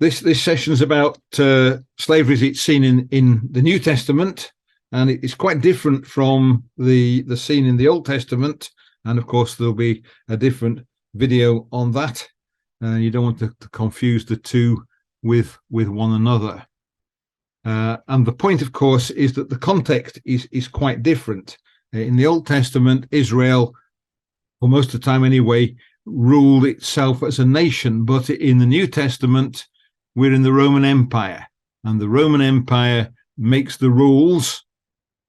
This session is about slavery as it's seen in the New Testament, and it's quite different from the scene in the Old Testament. And of course, there'll be a different video on that. You don't want to confuse the two with one another. And the point, of course, is that the context is quite different. In the Old Testament, Israel, for most of the time anyway, ruled itself as a nation. But in the New Testament, we're in the Roman Empire, and the Roman Empire makes the rules,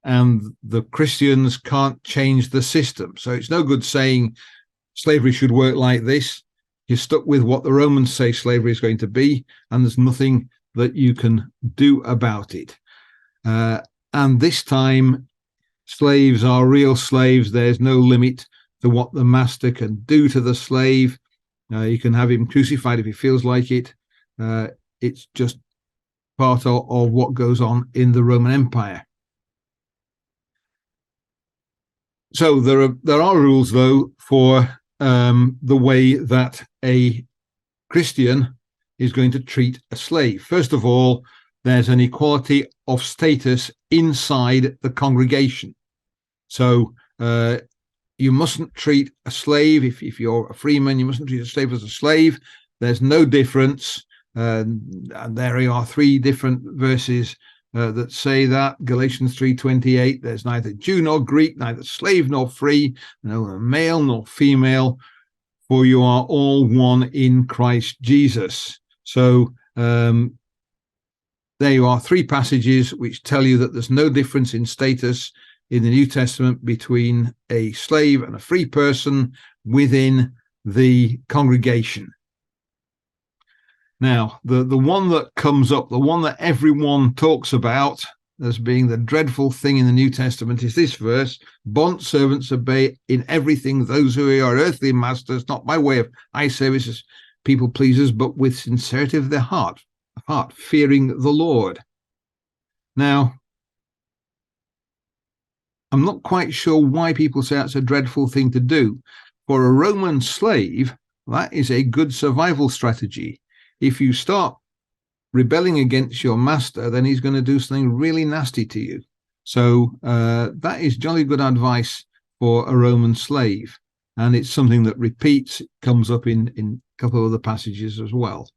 and the Christians can't change the system. So it's no good saying slavery should work like this. You're stuck with what the Romans say slavery is going to be, and there's nothing that you can do about it. And this time, slaves are real slaves. There's no limit to what the master can do to the slave. You can have him crucified if he feels like it. It's just part of what goes on in the Roman Empire. So there are rules, though, for the way that a Christian is going to treat a slave. First of all, there's an equality of status inside the congregation. So you mustn't treat a slave, if you're a freeman, you mustn't treat a slave as a slave. There's no difference. And there are 3 different verses that say that. Galatians 3:28, there's neither Jew nor Greek, neither slave nor free, no male nor female, for you are all one in Christ Jesus. So there are 3 passages which tell you that there's no difference in status in the New Testament between a slave and a free person within the congregation. Now, the one that comes up, the one that everyone talks about as being the dreadful thing in the New Testament is this verse: bondservants, obey in everything those who are earthly masters, not by way of eye service as people pleasers, but with sincerity of their heart, fearing the Lord. Now, I'm not quite sure why people say that's a dreadful thing to do. For a Roman slave, that is a good survival strategy. If you start rebelling against your master, then he's going to do something really nasty to you. So that is jolly good advice for a Roman slave. And it's something that repeats, it comes up in a couple of other passages as well.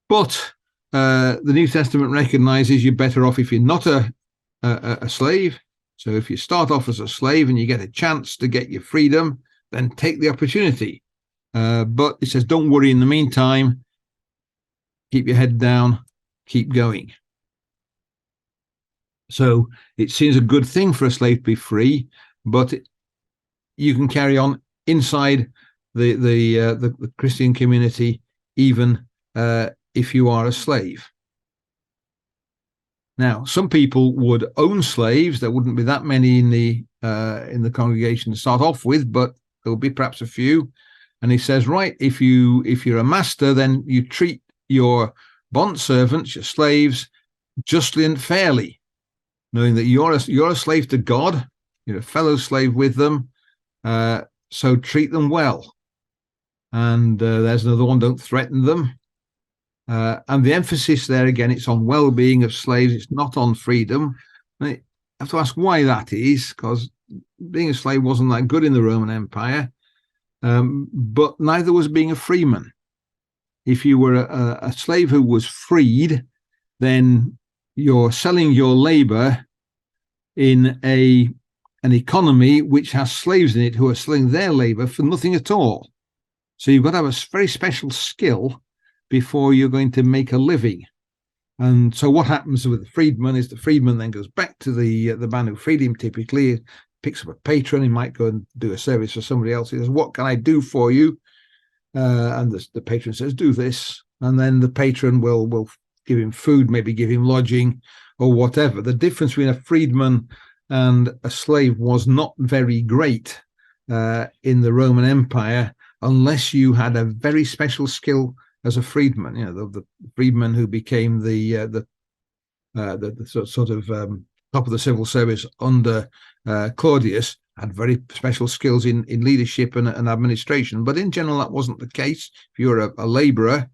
But the New Testament recognizes you're better off if you're not a slave. So if you start off as a slave and you get a chance to get your freedom, then take the opportunity. But it says, don't worry in the meantime, keep your head down, keep going. So it seems a good thing for a slave to be free, but you can carry on inside the Christian community, even if you are a slave. Now, some people would own slaves. There wouldn't be that many in the congregation to start off with, but there'll be perhaps a few. And he says, right, if you're a master, then you treat your bondservants, your slaves, justly and fairly, knowing that you're a slave to God, you're a fellow slave with them, so treat them well. And there's another one, don't threaten them. And the emphasis there, again, it's on well-being of slaves, it's not on freedom. And I have to ask why that is, because being a slave wasn't that good in the Roman Empire. But neither was being a freeman. If you were a slave who was freed, then you're selling your labor in an economy which has slaves in it who are selling their labor for nothing at all. So you've got to have a very special skill before you're going to make a living. And so what happens with the freedman is the freedman then goes back to the man who freed him, typically, picks up a patron. He might go and do a service for somebody else. He says, what can I do for you? And the patron says, do this. And then the patron will give him food, maybe give him lodging or whatever. The difference between a freedman and a slave was not very great in the Roman Empire, unless you had a very special skill as a freedman. You know, the freedman who became the sort of top of the civil service under Claudius had very special skills in leadership and administration. But in general, that wasn't the case. If you're a labourer,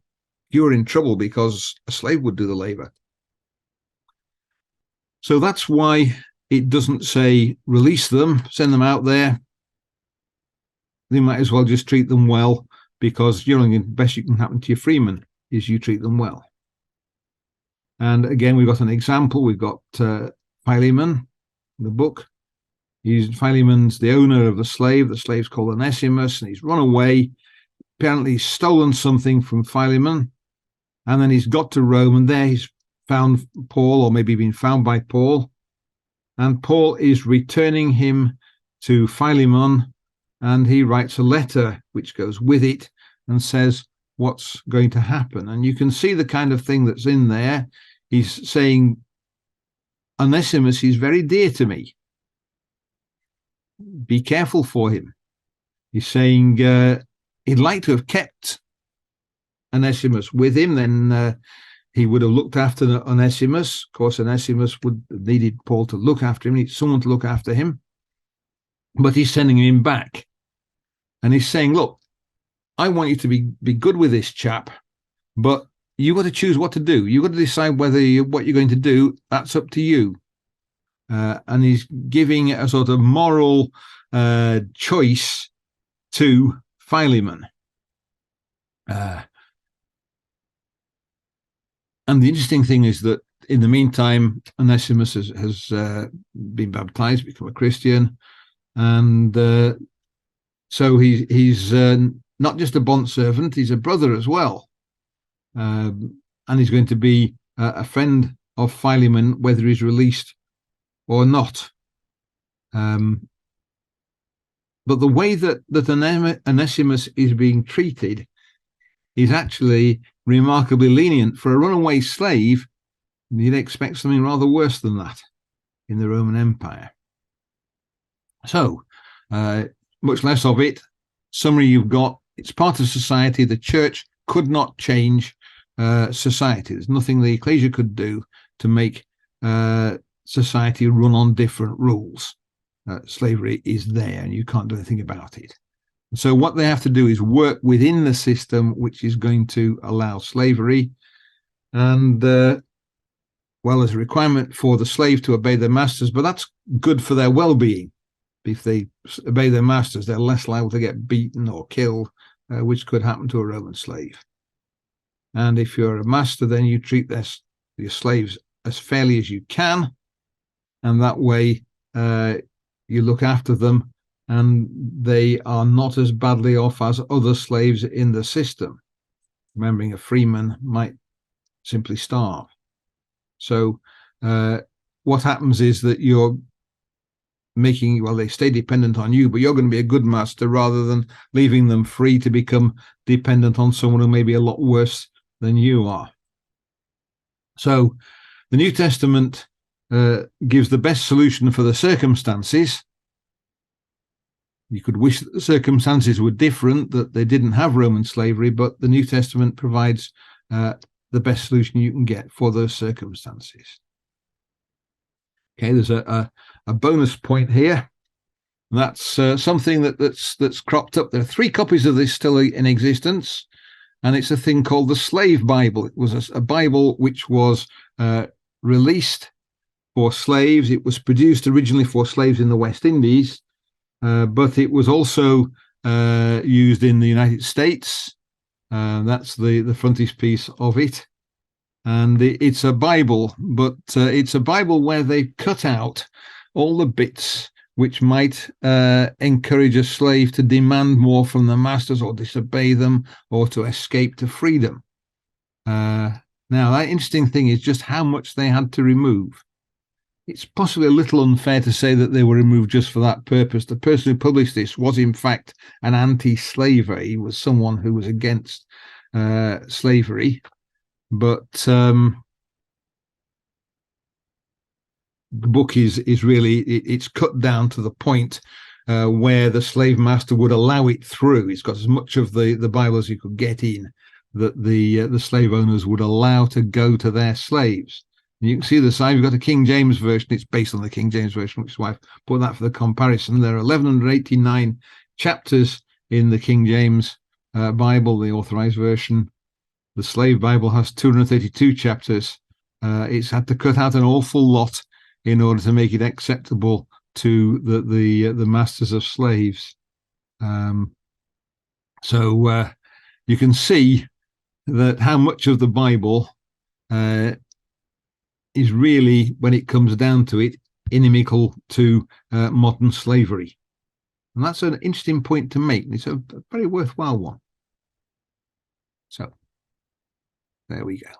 you were in trouble because a slave would do the labor. So that's why it doesn't say release them, send them out there. They might as well just treat them well, because the only best you can happen to your freeman is you treat them well. And again, we've got an example. We've got Philemon, the book. Philemon's the owner of the slave. The slave's called Onesimus, and he's run away. Apparently he's stolen something from Philemon, and then he's got to Rome, and there he's found Paul, or maybe been found by Paul, and Paul is returning him to Philemon, and he writes a letter which goes with it and says what's going to happen. And you can see the kind of thing that's in there. He's saying, Onesimus is very dear to me. Be careful for him. He's saying he'd like to have kept Onesimus with him, then he would have looked after Onesimus. Of course, Onesimus would have needed Paul to look after him, need someone to look after him. But he's sending him back. And he's saying, look, I want you to be good with this chap, but you've got to choose what to do. You've got to decide what you're going to do. That's up to you. And he's giving a sort of moral choice to Philemon. And the interesting thing is that in the meantime, Onesimus has been baptized, become a Christian. And so he's not just a bondservant, he's a brother as well. And he's going to be a friend of Philemon, whether he's released or not. But the way that Onesimus is being treated is actually remarkably lenient. For a runaway slave, you'd expect something rather worse than that in the Roman Empire. So, much less of it. Summary you've got, it's part of society. The church could not change society. There's nothing the ecclesia could do to make society run on different rules. Slavery is there and you can't do anything about it. So what they have to do is work within the system which is going to allow slavery. And well, there's a requirement for the slave to obey their masters, but that's good for their well-being. If they obey their masters, they're less liable to get beaten or killed, which could happen to a Roman slave. And if you're a master, then you treat your slaves as fairly as you can, and that way you look after them, and they are not as badly off as other slaves in the system. Remembering a freeman might simply starve. So what happens is that you're making, well, they stay dependent on you, but you're going to be a good master rather than leaving them free to become dependent on someone who may be a lot worse than you are. So the New Testament gives the best solution for the circumstances. You could wish that the circumstances were different, that they didn't have Roman slavery, but the New Testament provides the best solution you can get for those circumstances. Okay, there's a bonus point here. That's something that's cropped up. There are 3 copies of this still in existence, and it's a thing called the Slave Bible. It was a Bible which was released for slaves. It was produced originally for slaves in the West Indies, but it was also used in the United States. That's the frontispiece of it. And it's a Bible, but it's a Bible where they've cut out all the bits which might encourage a slave to demand more from the masters or disobey them or to escape to freedom. Now, that interesting thing is just how much they had to remove. It's possibly a little unfair to say that they were removed just for that purpose. The person who published this was, in fact, an anti-slaver. He was someone who was against slavery. But the book is really, it's cut down to the point where the slave master would allow it through. It's got as much of the Bible as you could get in, that the slave owners would allow to go to their slaves. And you can see the side, we've got a King James version. It's based on the King James version, which is why I've put that for the comparison. There are 1189 chapters in the King James Bible, the authorized version. The Slave Bible has 232 chapters. It's had to cut out an awful lot in order to make it acceptable to the masters of slaves. So you can see that how much of the Bible is really, when it comes down to it, inimical to modern slavery. And that's an interesting point to make. It's a very worthwhile one. So there we go.